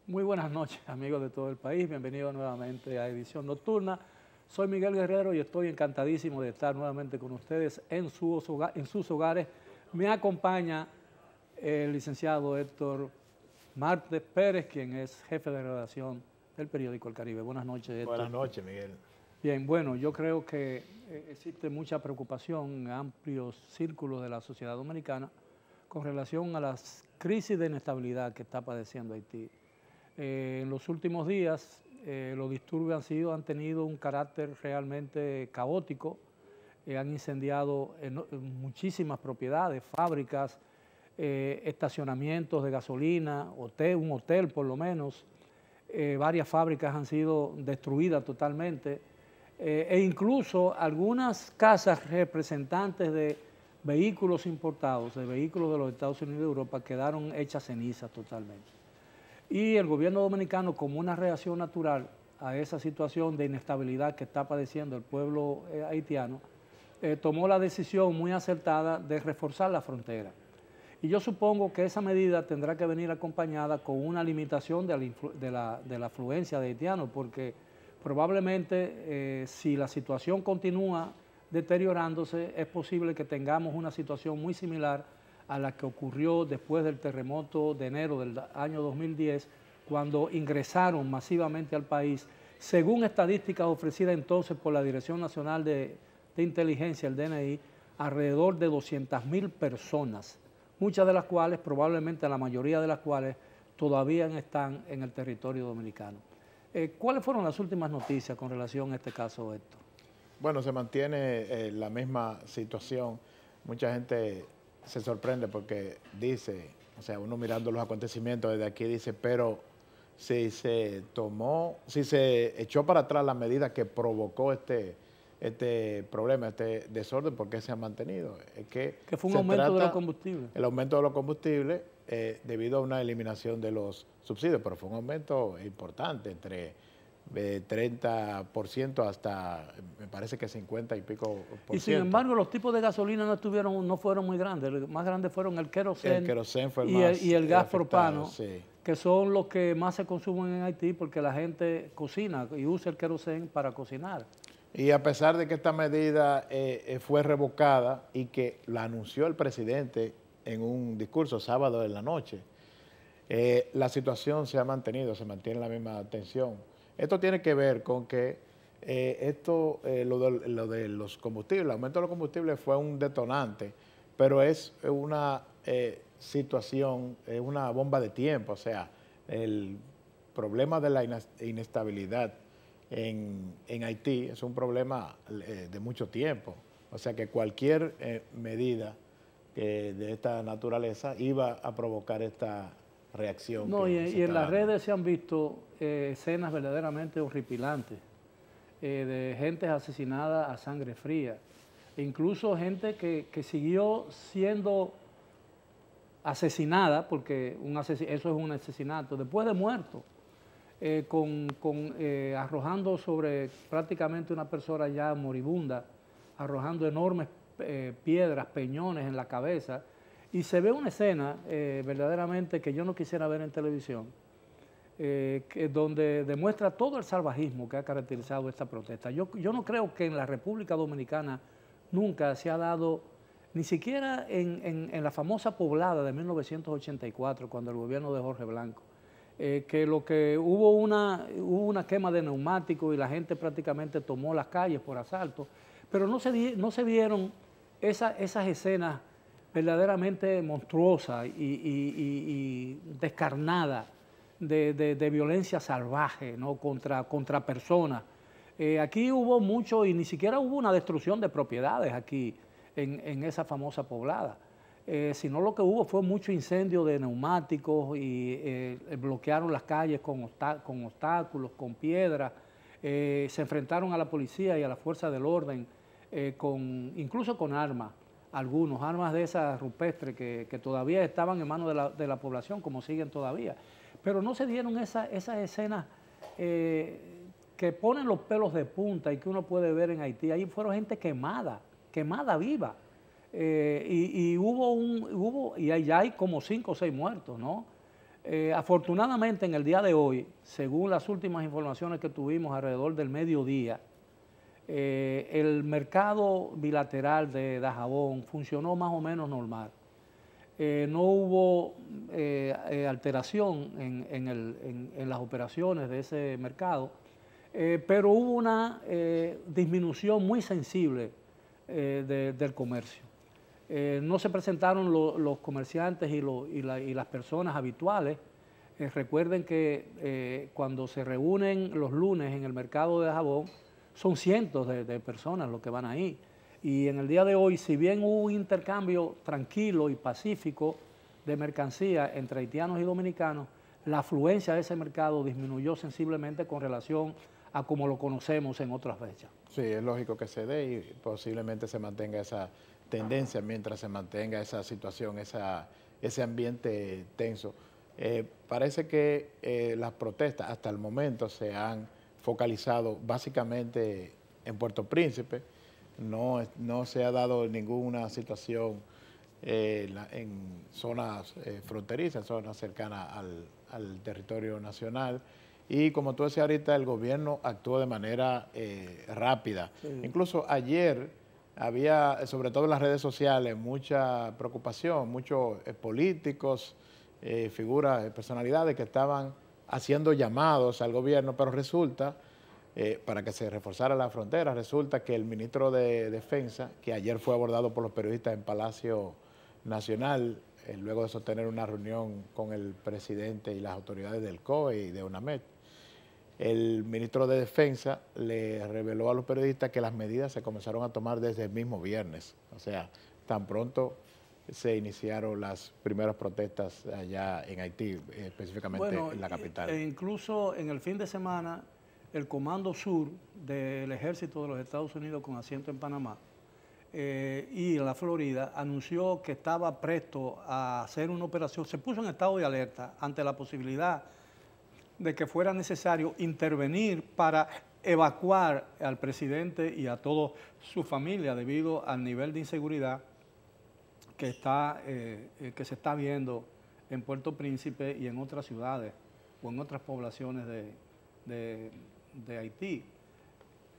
Muy buenas noches, amigos de todo el país. Bienvenidos nuevamente a Edición Nocturna. Soy Miguel Guerrero y estoy encantadísimo de estar nuevamente con ustedes en sus hogares. Me acompaña el licenciado Héctor Martes Pérez, quien es jefe de redacción del periódico El Caribe. Buenas noches, Héctor. Buenas noches, Miguel. Bien, bueno, yo creo que existe mucha preocupación en amplios círculos de la sociedad dominicana con relación a las crisis de inestabilidad que está padeciendo Haití. En los últimos días, los disturbios han tenido un carácter realmente caótico, han incendiado muchísimas propiedades, fábricas, estacionamientos de gasolina, un hotel por lo menos, varias fábricas han sido destruidas totalmente, e incluso algunas casas representantes de vehículos importados, de vehículos de los Estados Unidos y de Europa, quedaron hechas cenizas totalmente. Y el gobierno dominicano, como una reacción natural a esa situación de inestabilidad que está padeciendo el pueblo haitiano, tomó la decisión muy acertada de reforzar la frontera. Y yo supongo que esa medida tendrá que venir acompañada con una limitación de la afluencia de haitianos, porque probablemente si la situación continúa deteriorándose, es posible que tengamos una situación muy similar a la que ocurrió después del terremoto de enero del año 2010, cuando ingresaron masivamente al país, según estadísticas ofrecidas entonces por la Dirección Nacional de Inteligencia, el DNI, alrededor de 200.000 personas, muchas de las cuales, probablemente la mayoría de las cuales, todavía están en el territorio dominicano. ¿Cuáles fueron las últimas noticias con relación a este caso, Héctor? Bueno, se mantiene la misma situación. Mucha gente se sorprende porque dice, o sea, uno mirando los acontecimientos desde aquí dice, pero si se echó para atrás la medida que provocó este problema, este desorden, ¿por qué se ha mantenido? Es que fue un aumento de los combustibles. El aumento de los combustibles debido a una eliminación de los subsidios, pero fue un aumento importante, entre 30% hasta, me parece que 50 y pico por ciento. Y sin embargo, los tipos de gasolina no fueron muy grandes. Los más grandes fueron el queroseno fue el más y el gas afectado, propano, sí, que son los que más se consumen en Haití porque la gente cocina y usa el queroseno para cocinar. Y a pesar de que esta medida fue revocada y que la anunció el presidente en un discurso sábado en la noche, la situación se ha mantenido, se mantiene la misma tensión. Esto tiene que ver con que lo de los combustibles, el aumento de los combustibles fue un detonante, pero es una situación, es una bomba de tiempo. O sea, el problema de la inestabilidad en Haití es un problema de mucho tiempo. O sea que cualquier medida de esta naturaleza iba a provocar esta reacción. No, y en las redes se han visto escenas verdaderamente horripilantes de gente asesinada a sangre fría, e incluso gente que siguió siendo asesinada, porque eso es un asesinato, después de muerto, arrojando sobre prácticamente una persona ya moribunda, arrojando enormes piedras, peñones en la cabeza. Y se ve una escena verdaderamente que yo no quisiera ver en televisión, donde demuestra todo el salvajismo que ha caracterizado esta protesta. Yo no creo que en la República Dominicana nunca se ha dado, ni siquiera en la famosa poblada de 1984, cuando el gobierno de Jorge Blanco, que hubo una quema de neumáticos y la gente prácticamente tomó las calles por asalto, pero no se vieron esas escenas verdaderamente monstruosa y descarnada de violencia salvaje, ¿no? contra personas. Aquí hubo mucho, y ni siquiera hubo una destrucción de propiedades aquí en esa famosa poblada, sino lo que hubo fue mucho incendio de neumáticos y bloquearon las calles con obstáculos, con piedras, se enfrentaron a la policía y a la fuerza del orden, incluso con armas. Algunos armas de esas rupestres que todavía estaban en manos de la población, como siguen todavía. Pero no se dieron esas escenas que ponen los pelos de punta y que uno puede ver en Haití. Ahí fueron gente quemada viva. Y allá hay como 5 o 6 muertos, ¿no? Afortunadamente, en el día de hoy, según las últimas informaciones que tuvimos alrededor del mediodía, el mercado bilateral de Dajabón funcionó más o menos normal. No hubo alteración en las operaciones de ese mercado, pero hubo una disminución muy sensible del comercio. No se presentaron los comerciantes y las personas habituales. Recuerden que cuando se reúnen los lunes en el mercado de Dajabón, son cientos de personas los que van ahí. Y en el día de hoy, si bien hubo un intercambio tranquilo y pacífico de mercancía entre haitianos y dominicanos, la afluencia de ese mercado disminuyó sensiblemente con relación a como lo conocemos en otras fechas. Sí, es lógico que se dé y posiblemente se mantenga esa tendencia mientras se mantenga esa situación, ese ambiente tenso. Parece que las protestas hasta el momento se han focalizado básicamente en Puerto Príncipe. No se ha dado ninguna situación en zonas fronterizas, en zonas cercanas al territorio nacional. Y como tú decías ahorita, el gobierno actuó de manera rápida. Sí. Incluso ayer había, sobre todo en las redes sociales, mucha preocupación, muchos políticos, figuras, personalidades que estaban haciendo llamados al gobierno, pero resulta, para que se reforzara la frontera, resulta que el ministro de Defensa, que ayer fue abordado por los periodistas en Palacio Nacional, luego de sostener una reunión con el presidente y las autoridades del COE y de UNAMED, el ministro de Defensa le reveló a los periodistas que las medidas se comenzaron a tomar desde el mismo viernes. O sea, tan pronto se iniciaron las primeras protestas allá en Haití, específicamente en la capital. Incluso en el fin de semana, el Comando Sur del Ejército de los Estados Unidos con asiento en Panamá y en la Florida anunció que estaba presto a hacer una operación, se puso en estado de alerta ante la posibilidad de que fuera necesario intervenir para evacuar al presidente y a toda su familia debido al nivel de inseguridad que se está viendo en Puerto Príncipe y en otras ciudades o en otras poblaciones de Haití.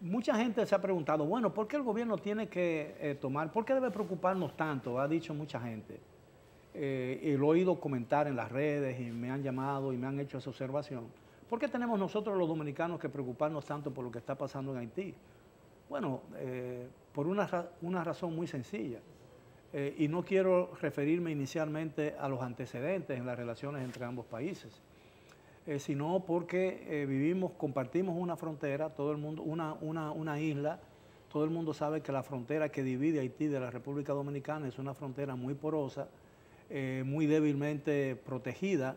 Mucha gente se ha preguntado, bueno, ¿por qué el gobierno tiene que por qué debe preocuparnos tanto? Ha dicho mucha gente. Y lo he oído comentar en las redes y me han llamado y me han hecho esa observación. ¿Por qué tenemos nosotros los dominicanos que preocuparnos tanto por lo que está pasando en Haití? Bueno, por una razón muy sencilla. Y no quiero referirme inicialmente a los antecedentes en las relaciones entre ambos países, sino porque compartimos una frontera, todo el mundo, una isla. Todo el mundo sabe que la frontera que divide Haití de la República Dominicana es una frontera muy porosa, muy débilmente protegida,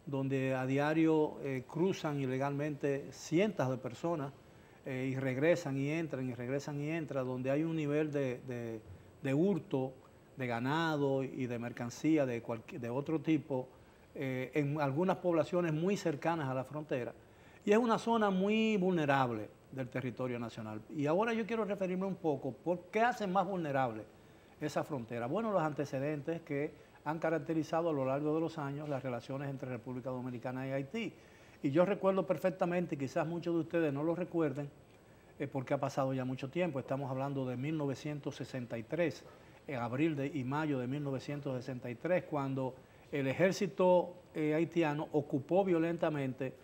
donde a diario cruzan ilegalmente cientos de personas y regresan y entran y regresan y entran, donde hay un nivel de hurto de ganado y de mercancía de otro tipo en algunas poblaciones muy cercanas a la frontera. Y es una zona muy vulnerable del territorio nacional. Y ahora yo quiero referirme un poco por qué hace más vulnerable esa frontera. Bueno, los antecedentes que han caracterizado a lo largo de los años las relaciones entre República Dominicana y Haití. Y yo recuerdo perfectamente, quizás muchos de ustedes no lo recuerden, porque ha pasado ya mucho tiempo, estamos hablando de 1963, en abril y mayo de 1963, cuando el ejército haitiano ocupó violentamente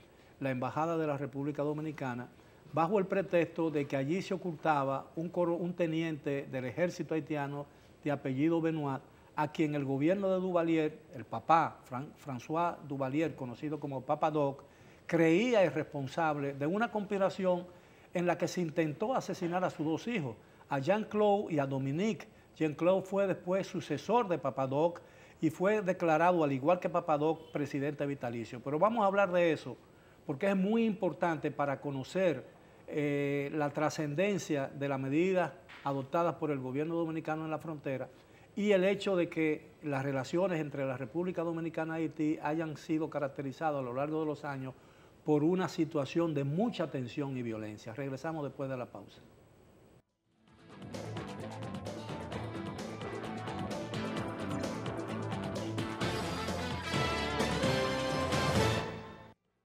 la embajada de la República Dominicana bajo el pretexto de que allí se ocultaba un teniente del ejército haitiano de apellido Benoit, a quien el gobierno de Duvalier, el papá, François Duvalier, conocido como Papa Doc, creía irresponsable de una conspiración en la que se intentó asesinar a sus dos hijos, a Jean-Claude y a Dominique. Jean-Claude fue después sucesor de Papa Doc y fue declarado, al igual que Papa Doc, presidente vitalicio. Pero vamos a hablar de eso, porque es muy importante para conocer la trascendencia de las medidas adoptadas por el gobierno dominicano en la frontera y el hecho de que las relaciones entre la República Dominicana y Haití hayan sido caracterizadas a lo largo de los años por una situación de mucha tensión y violencia. Regresamos después de la pausa.